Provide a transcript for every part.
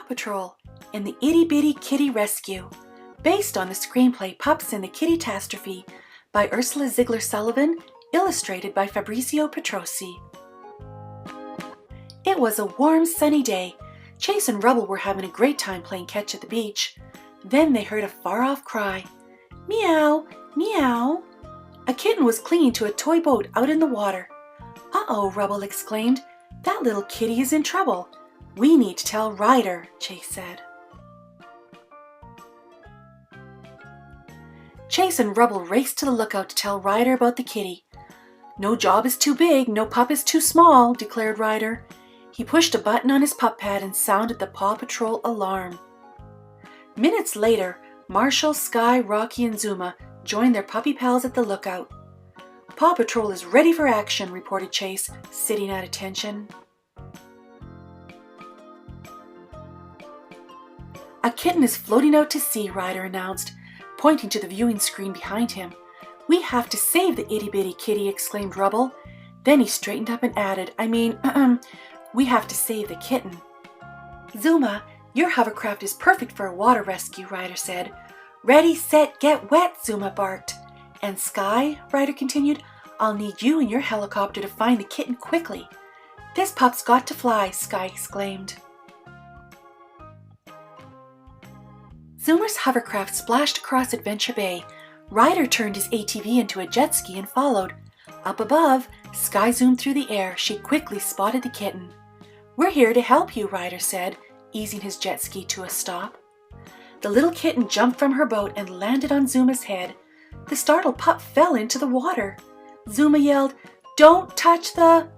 Patrol and the Itty-Bitty Kitty Rescue, based on the screenplay Pups and the Kitty-tastrophe by Ursula Ziegler-Sullivan, illustrated by Fabrizio Petrosi. It was a warm, sunny day. Chase and Rubble were having a great time playing catch at the beach. Then they heard a far-off cry. Meow, meow. A kitten was clinging to a toy boat out in the water. Uh-oh, Rubble exclaimed. That little kitty is in trouble. We need to tell Ryder, Chase said. Chase and Rubble raced to the lookout to tell Ryder about the kitty. No job is too big, no pup is too small, declared Ryder. He pushed a button on his pup pad and sounded the Paw Patrol alarm. Minutes later, Marshall, Sky, Rocky, and Zuma joined their puppy pals at the lookout. Paw Patrol is ready for action, reported Chase, sitting at attention. A kitten is floating out to sea, Ryder announced, pointing to the viewing screen behind him. We have to save the itty-bitty kitty, exclaimed Rubble. Then he straightened up and added, we have to save the kitten. Zuma, your hovercraft is perfect for a water rescue, Ryder said. Ready, set, get wet, Zuma barked. And Sky, Ryder continued, I'll need you and your helicopter to find the kitten quickly. This pup's got to fly, Sky exclaimed. Zuma's hovercraft splashed across Adventure Bay. Ryder turned his ATV into a jet ski and followed. Up above, Sky zoomed through the air. She quickly spotted the kitten. We're here to help you, Ryder said, easing his jet ski to a stop. The little kitten jumped from her boat and landed on Zuma's head. The startled pup fell into the water. Zuma yelled, Don't touch the...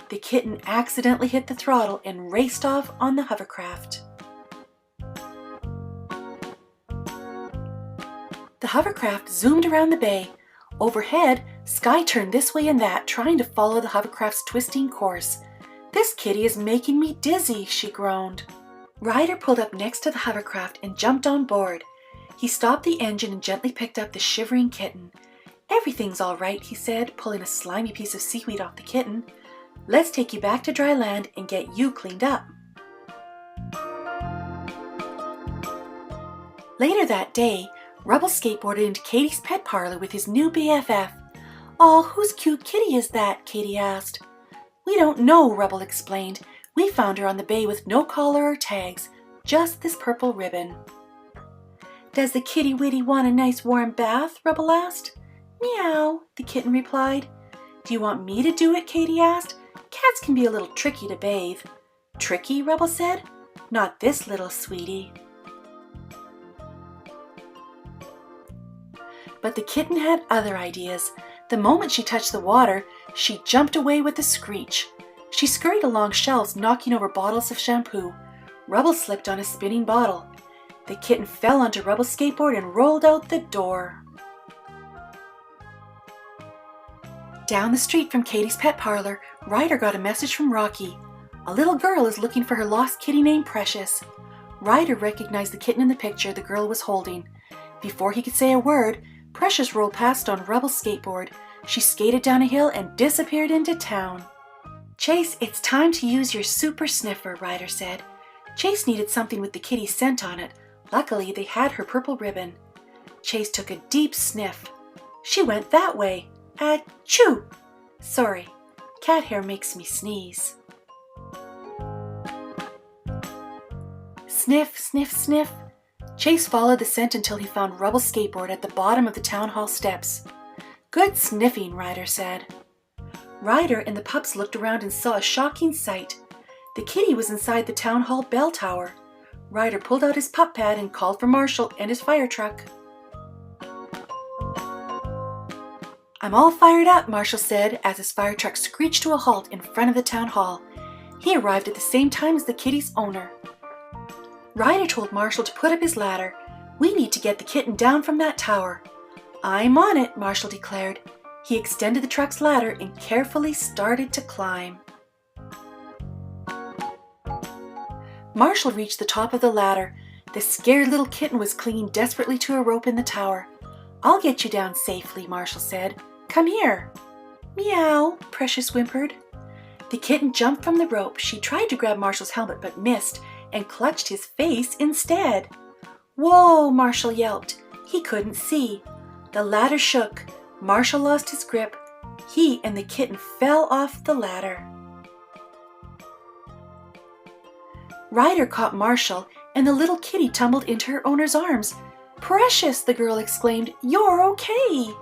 The kitten accidentally hit the throttle and raced off on the hovercraft. The hovercraft zoomed around the bay. Overhead, Sky turned this way and that, trying to follow the hovercraft's twisting course. This kitty is making me dizzy, she groaned. Ryder pulled up next to the hovercraft and jumped on board. He stopped the engine and gently picked up the shivering kitten. Everything's all right, he said, pulling a slimy piece of seaweed off the kitten. Let's take you back to dry land and get you cleaned up. Later that day, Rubble skateboarded into Katie's pet parlor with his new BFF. Aw, whose cute kitty is that? Katie asked. We don't know, Rubble explained. We found her on the bay with no collar or tags, just this purple ribbon. Does the kitty witty want a nice warm bath? Rubble asked. Meow, the kitten replied. Do you want me to do it? Katie asked. Cats can be a little tricky to bathe. Tricky? Rubble said. Not this little sweetie. But the kitten had other ideas. The moment she touched the water, she jumped away with a screech. She scurried along shelves, knocking over bottles of shampoo. Rubble slipped on a spinning bottle. The kitten fell onto Rubble's skateboard and rolled out the door. Down the street from Katie's pet parlor, Ryder got a message from Rocky. A little girl is looking for her lost kitty named Precious. Ryder recognized the kitten in the picture the girl was holding. Before he could say a word, Precious rolled past on Rubble's skateboard. She skated down a hill and disappeared into town. Chase, it's time to use your super sniffer, Ryder said. Chase needed something with the kitty's scent on it. Luckily, they had her purple ribbon. Chase took a deep sniff. She went that way. Achoo! Sorry, cat hair makes me sneeze. Sniff, sniff, sniff. Chase followed the scent until he found Rubble's skateboard at the bottom of the town hall steps. Good sniffing, Ryder said. Ryder and the pups looked around and saw a shocking sight. The kitty was inside the town hall bell tower. Ryder pulled out his pup pad and called for Marshall and his fire truck. I'm all fired up, Marshall said as his fire truck screeched to a halt in front of the town hall. He arrived at the same time as the kitty's owner. Ryder told Marshall to put up his ladder. We need to get the kitten down from that tower. I'm on it, Marshall declared. He extended the truck's ladder and carefully started to climb. Marshall reached the top of the ladder. The scared little kitten was clinging desperately to a rope in the tower. I'll get you down safely, Marshall said. Come here. Meow, Precious whimpered. The kitten jumped from the rope. She tried to grab Marshall's helmet but missed and clutched his face instead. "Whoa!" Marshall yelped. He couldn't see. The ladder shook. Marshall lost his grip. He and the kitten fell off the ladder. Ryder caught Marshall, and the little kitty tumbled into her owner's arms. "Precious!" the girl exclaimed. "You're okay!"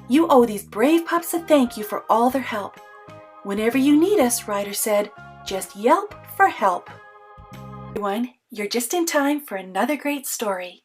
"You owe these brave pups a thank you for all their help." "Whenever you need us," Ryder said, "just yelp for help." Everyone, you're just in time for another great story.